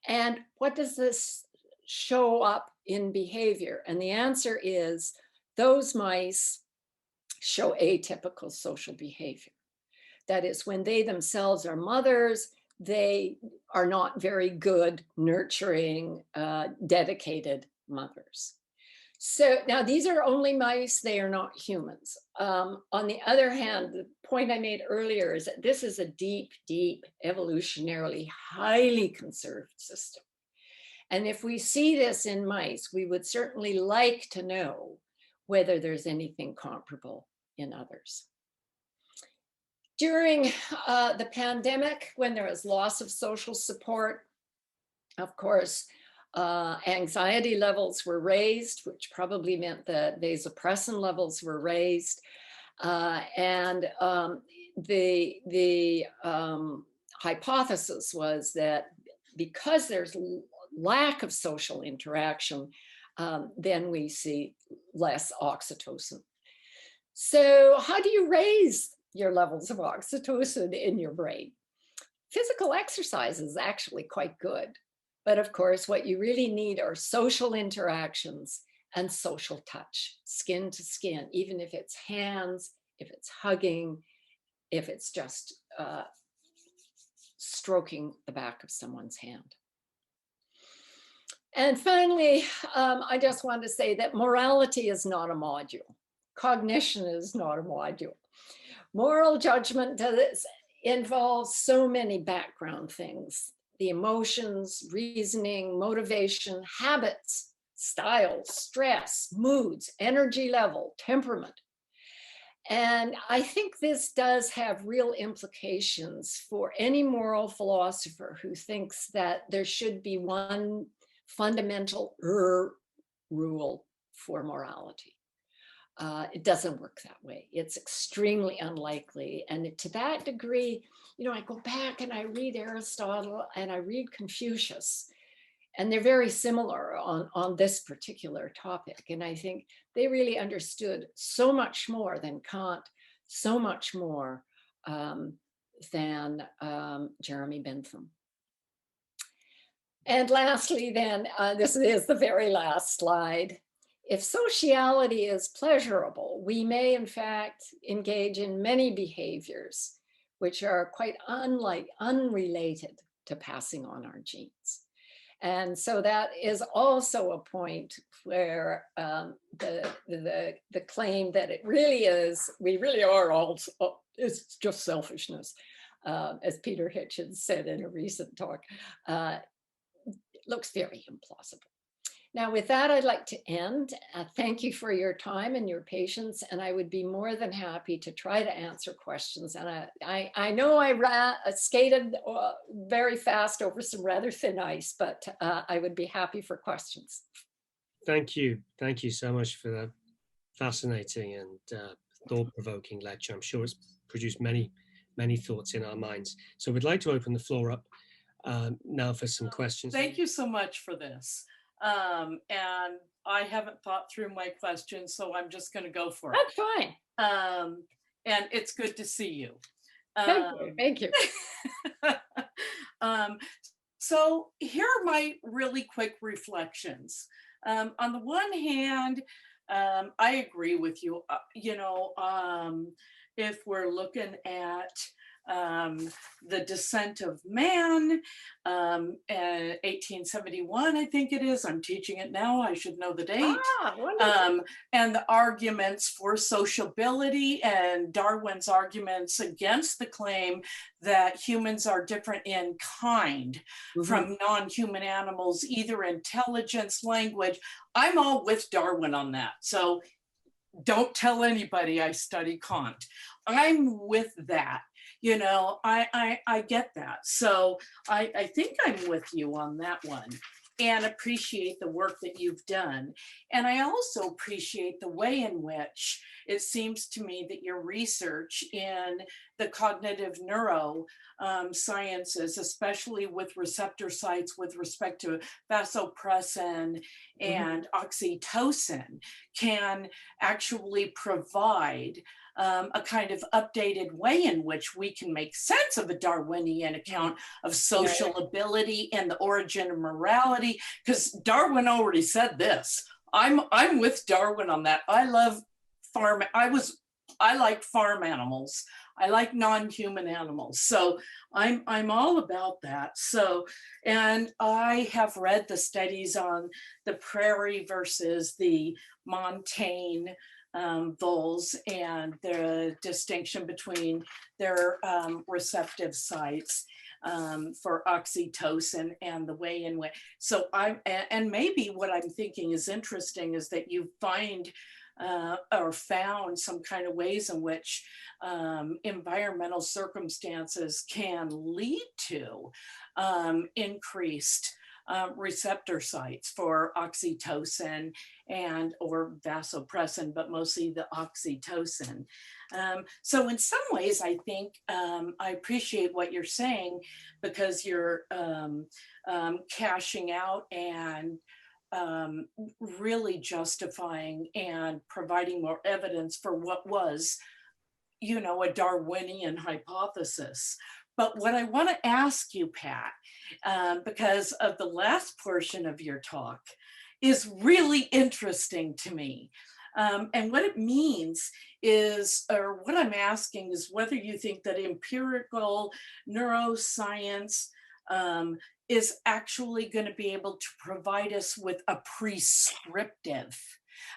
And what does this show up in behavior? And the answer is those mice show atypical social behavior. That is, when they themselves are mothers, they are not very good, nurturing, dedicated mothers. So now these are only mice, they are not humans. On the other hand, the point I made earlier is that this is a deep, deep, evolutionarily highly conserved system. And if we see this in mice, we would certainly like to know whether there's anything comparable in others. During the pandemic, when there was loss of social support, of course, anxiety levels were raised, which probably meant that vasopressin levels were raised. And the hypothesis was that because there's lack of social interaction, then we see less oxytocin. So how do you raise your levels of oxytocin in your brain? Physical exercise is actually quite good. But of course, what you really need are social interactions and social touch, skin to skin, even if it's hands, if it's hugging, if it's just stroking the back of someone's hand. And finally, I just want to say that morality is not a module. Cognition is not a module. Moral judgment involves so many background things: the emotions, reasoning, motivation, habits, styles, stress, moods, energy level, temperament. And I think this does have real implications for any moral philosopher who thinks that there should be one fundamental rule for morality. It doesn't work that way. It's extremely unlikely. And to that degree, you know, I go back and I read Aristotle and I read Confucius. And they're very similar on this particular topic. And I think they really understood so much more than Kant, so much more than Jeremy Bentham. And lastly, then, this is the very last slide. If sociality is pleasurable, we may in fact engage in many behaviors which are quite unrelated to passing on our genes. And so that is also a point where the claim that it really is, we really are all, it's just selfishness, as Peter Hitchens said in a recent talk, looks very implausible. Now, with that, I'd like to end. Thank you for your time and your patience, and I would be more than happy to try to answer questions. And I know I skated very fast over some rather thin ice, but I would be happy for questions. Thank you. Thank you so much for that fascinating and thought-provoking lecture. I'm sure it's produced many, many thoughts in our minds. So we'd like to open the floor up now for some questions. Thank you so much for this. And I haven't thought through my questions, so I'm just going to go for it. That's fine. And it's good to see you. Thank you. So here are my really quick reflections. On the one hand, I agree with you. If we're looking at the Descent of Man, 1871, I think it is. I'm teaching it now. I should know the date. And the arguments for sociability and Darwin's arguments against the claim that humans are different in kind from non-human animals, either intelligence, language. I'm all with Darwin on that. So don't tell anybody I study Kant. I'm with that. You know, I get that. So I think I'm with you on that one and appreciate the work that you've done. And I also appreciate the way in which it seems to me that your research in the cognitive neuro sciences, especially with receptor sites with respect to vasopressin and oxytocin, can actually provide a kind of updated way in which we can make sense of a Darwinian account of social ability and the origin of morality, because Darwin already said this. I'm with Darwin on that. I love farm. I like farm animals. I like non-human animals. So I'm all about that. So, and I have read the studies on the prairie versus the montane voles and the distinction between their receptive sites for oxytocin and the way in which, so and maybe what I'm thinking is interesting is that you find or found some kind of ways in which environmental circumstances can lead to increased receptor sites for oxytocin and or vasopressin, but mostly the oxytocin. So in some ways, I think I appreciate what you're saying, because you're cashing out and really justifying and providing more evidence for what was, you know, a Darwinian hypothesis. But what I want to ask you, Pat, because of the last portion of your talk, is really interesting to me. And what it means is, or what I'm asking is whether you think that empirical neuroscience is actually going to be able to provide us with a prescriptive.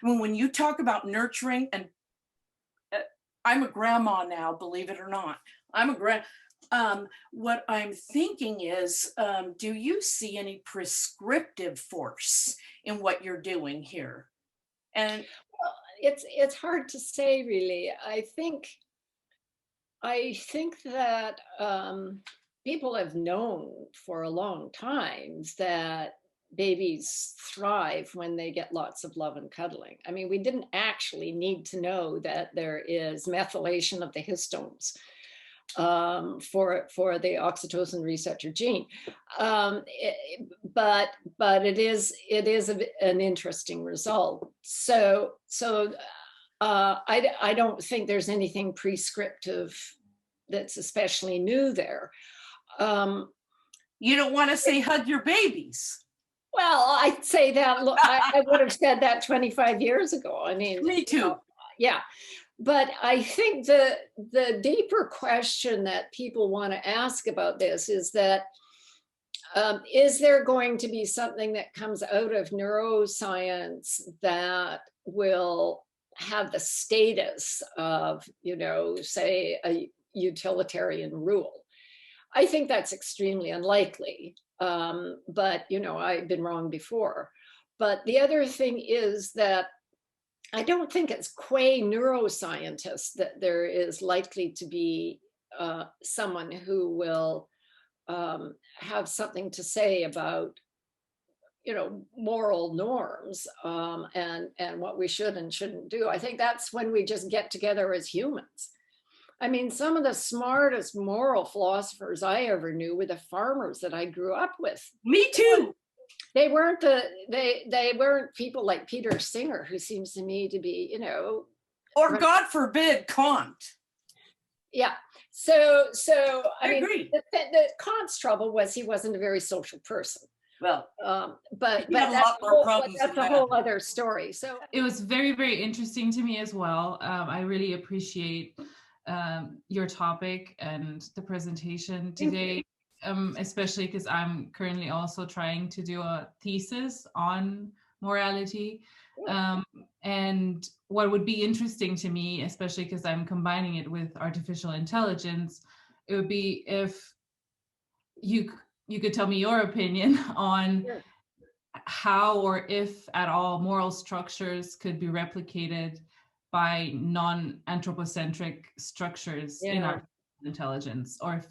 I mean, when you talk about nurturing, and I'm a grandma now, believe it or not, what I'm thinking is, do you see any prescriptive force in what you're doing here? And well, it's hard to say, really. I think that people have known for a long time that babies thrive when they get lots of love and cuddling. I mean, we didn't actually need to know that there is methylation of the histones for the oxytocin receptor gene. But it is an interesting result. So I don't think there's anything prescriptive that's especially new there. You don't want to say hug your babies. Well, I'd say that, look, I would have said that 25 years ago. I mean, me too. You know, yeah. But I think the deeper question that people want to ask about this is that, is there going to be something that comes out of neuroscience that will have the status of, you know, say a utilitarian rule? I think that's extremely unlikely, but, you know, I've been wrong before. But the other thing is that I don't think it's qua neuroscientists that there is likely to be someone who will have something to say about, you know, moral norms and what we should and shouldn't do. I think that's when we just get together as humans. I mean, some of the smartest moral philosophers I ever knew were the farmers that I grew up with. Me too. They weren't they weren't people like Peter Singer, who seems to me to be, you know, or God forbid Kant. Yeah. So I mean, agree. The Kant's trouble was he wasn't a very social person. Well, but that's a whole other story. So it was very, very interesting to me as well. I really appreciate your topic and the presentation today. Especially because I'm currently also trying to do a thesis on morality. And what would be interesting to me, especially because I'm combining it with artificial intelligence, it would be if you could tell me your opinion on how or if at all moral structures could be replicated by non-anthropocentric structures in artificial intelligence, or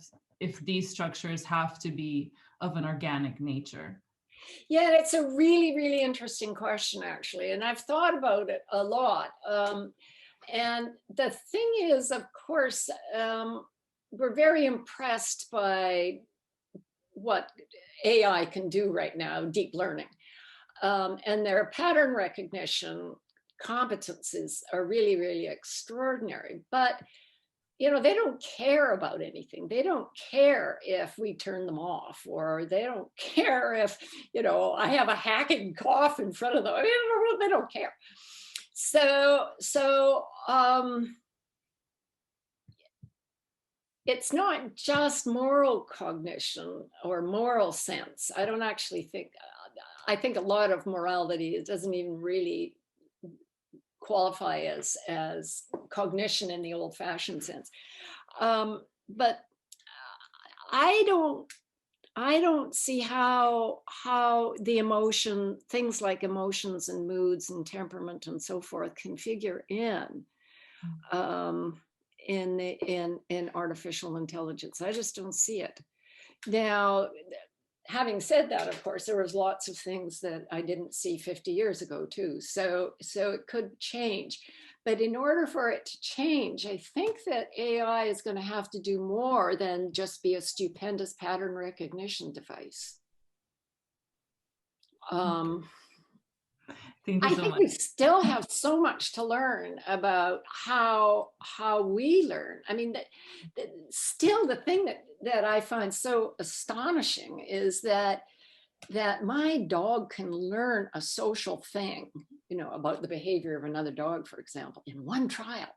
if these structures have to be of an organic nature? Yeah, it's a really, really interesting question, actually. And I've thought about it a lot. And the thing is, of course, we're very impressed by what AI can do right now, deep learning. And their pattern recognition competencies are really, really extraordinary. But you know, they don't care about anything. They don't care if we turn them off, or they don't care if, you know, I have a hacking cough in front of them. I mean, they don't care. So it's not just moral cognition or moral sense. I don't actually think, I think a lot of morality, it doesn't even really qualify as cognition in the old-fashioned sense, but I don't see how the things like emotions and moods and temperament and so forth can figure in artificial intelligence. I just don't see it. Now, having said that, of course, there was lots of things that I didn't see 50 years ago too. So it could change. But in order for it to change, I think that AI is going to have to do more than just be a stupendous pattern recognition device. I think we still have so much to learn about how we learn. I mean, still the thing that I find so astonishing is that my dog can learn a social thing, you know, about the behavior of another dog, for example, in one trial.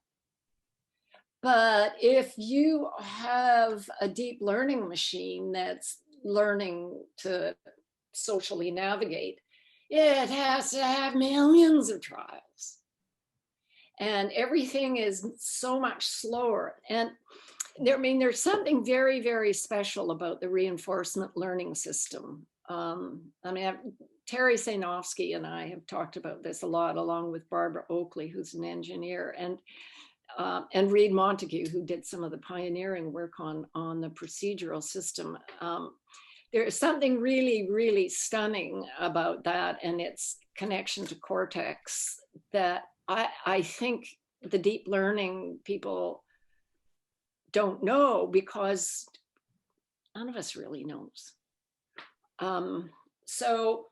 But if you have a deep learning machine that's learning to socially navigate, it has to have millions of trials. And everything is so much slower. And there's something very, very special about the reinforcement learning system. Terry Sainovsky and I have talked about this a lot, along with Barbara Oakley, who's an engineer, and Reed Montague, who did some of the pioneering work on the procedural system. There is something really, really stunning about that and its connection to cortex that I think the deep learning people don't know, because none of us really knows. So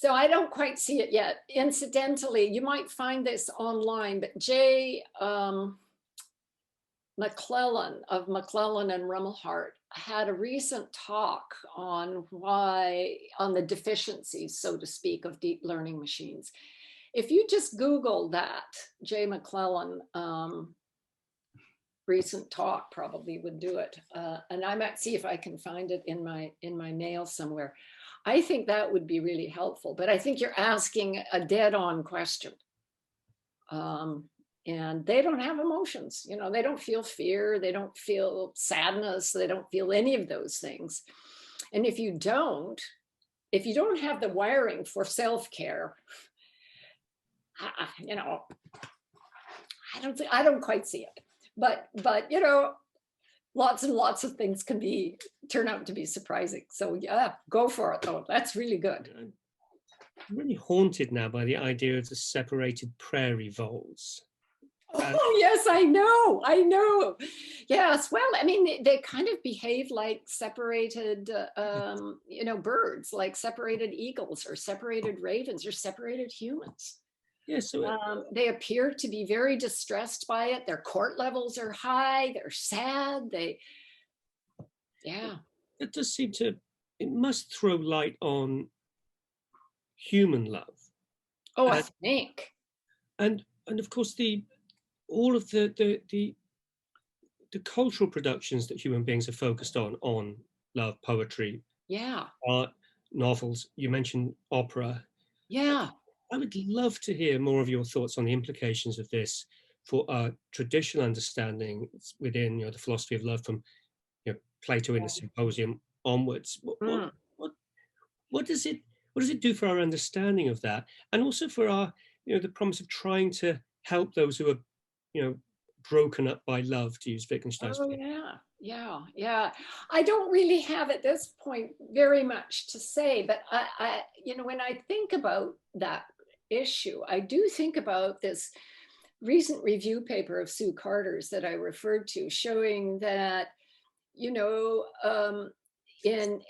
I don't quite see it yet. Incidentally, you might find this online, but Jay McClellan of McClellan and Rummelhart had a recent talk on the deficiencies, so to speak, of deep learning machines. If you just Google that, Jay McClellan recent talk probably would do it. And I might see if I can find it in my mail somewhere. I think that would be really helpful, but I think you're asking a dead-on question. And they don't have emotions, you know, they don't feel fear, they don't feel sadness, they don't feel any of those things. And if you don't have the wiring for self-care, you know, I don't quite see it. But you know, lots and lots of things can turn out to be surprising. So yeah, go for it though. That's really good. I'm really haunted now by the idea of the separated prairie voles. Oh yes, I know. Yes, well, I mean, they kind of behave like separated, you know, birds, like separated eagles or separated ravens or separated humans. Yeah, so they appear to be very distressed by it. Their court levels are high. They're sad. It does seem to. It must throw light on human love. Oh, I think. And of course all of the cultural productions that human beings are focused on love, poetry, art, novels. You mentioned opera. Yeah. I would love to hear more of your thoughts on the implications of this for our traditional understanding within, you know, the philosophy of love from, you know, Plato in the Symposium onwards. What does it do for our understanding of that, and also for our, you know, the promise of trying to help those who are, you know, broken up by love, to use Wittgenstein's. Oh yeah. I don't really have at this point very much to say, but I you know, when I think about that issue, I do think about this recent review paper of Sue Carter's that I referred to, showing that, you know,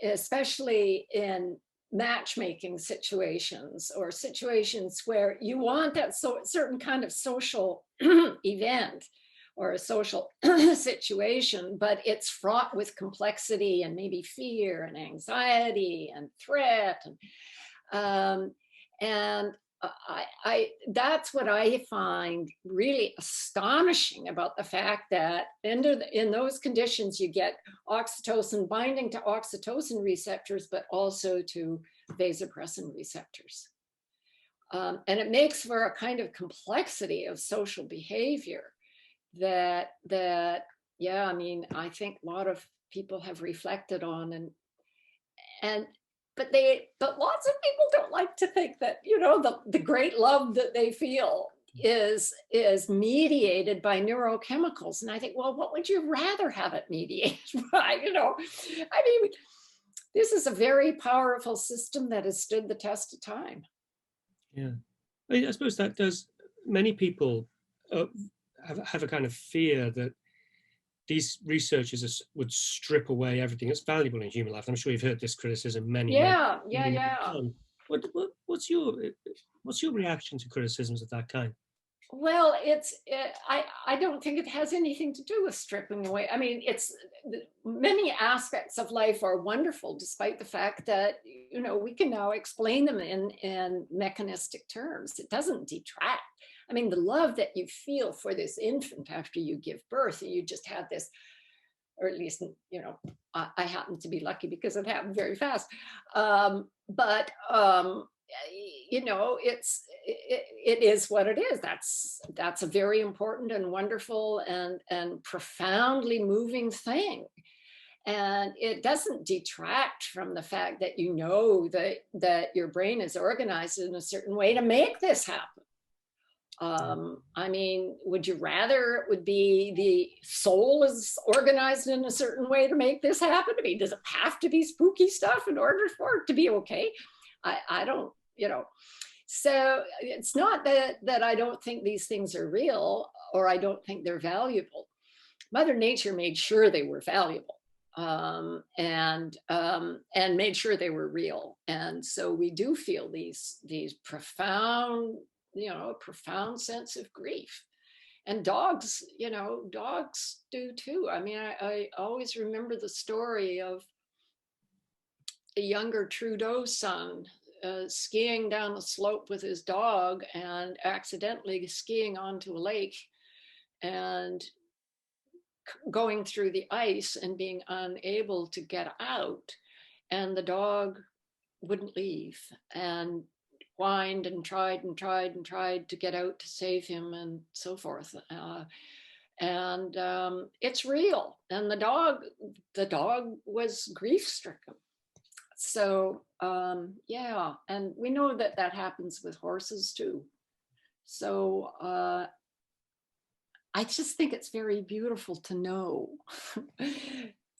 especially in matchmaking situations or situations where you want that certain kind of social event or a social situation, but it's fraught with complexity and maybe fear and anxiety and threat. And that's what I find really astonishing about the fact that in those conditions you get oxytocin binding to oxytocin receptors, but also to vasopressin receptors. And it makes for a kind of complexity of social behavior that yeah, I mean, I think a lot of people have reflected on, but lots of people don't like to think that, you know, the great love that they feel is mediated by neurochemicals. And I think, well, what would you rather have it mediated by? You know, I mean, this is a very powerful system that has stood the test of time. Yeah, I suppose that does. Many people have a kind of fear that these researchers would strip away everything that's valuable in human life. I'm sure you've heard this criticism many times. What's your reaction to criticisms of that kind? Well, I don't think it has anything to do with stripping away. I mean, many aspects of life are wonderful, despite the fact that, you know, we can now explain them in mechanistic terms. It doesn't detract. I mean, the love that you feel for this infant after you give birth, and you just had this, or at least, you know, I happen to be lucky because it happened very fast. But you know, it is what it is. That's a very important and wonderful and profoundly moving thing. And it doesn't detract from the fact that, you know, that your brain is organized in a certain way to make this happen. I mean, would you rather it would be the soul is organized in a certain way to make this happen? I mean, does it have to be spooky stuff in order for it to be okay? I don't, you know. So it's not that I don't think these things are real or I don't think they're valuable. Mother Nature made sure they were valuable. And made sure they were real. And so we do feel these profound, a profound sense of grief. And dogs, dogs do too. I mean, I always remember the story of a younger Trudeau son skiing down the slope with his dog and accidentally skiing onto a lake and going through the ice and being unable to get out, and the dog wouldn't leave and whined and tried and tried and tried to get out to save him and so forth. It's real, and the dog was grief-stricken. So yeah, and we know that happens with horses too. So I just think it's very beautiful to know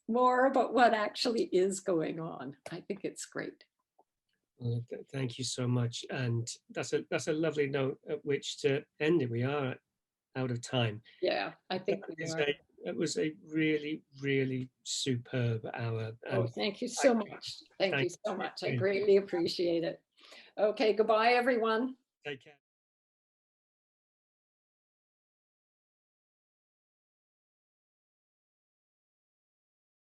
more about what actually is going on. I think it's great. Well, thank you so much. And that's a lovely note at which to end it. We are out of time. Yeah, I think we are. It was a really, really superb hour. Oh, thank you so much. Thank you so much. I greatly appreciate it. Okay, goodbye, everyone. Take care.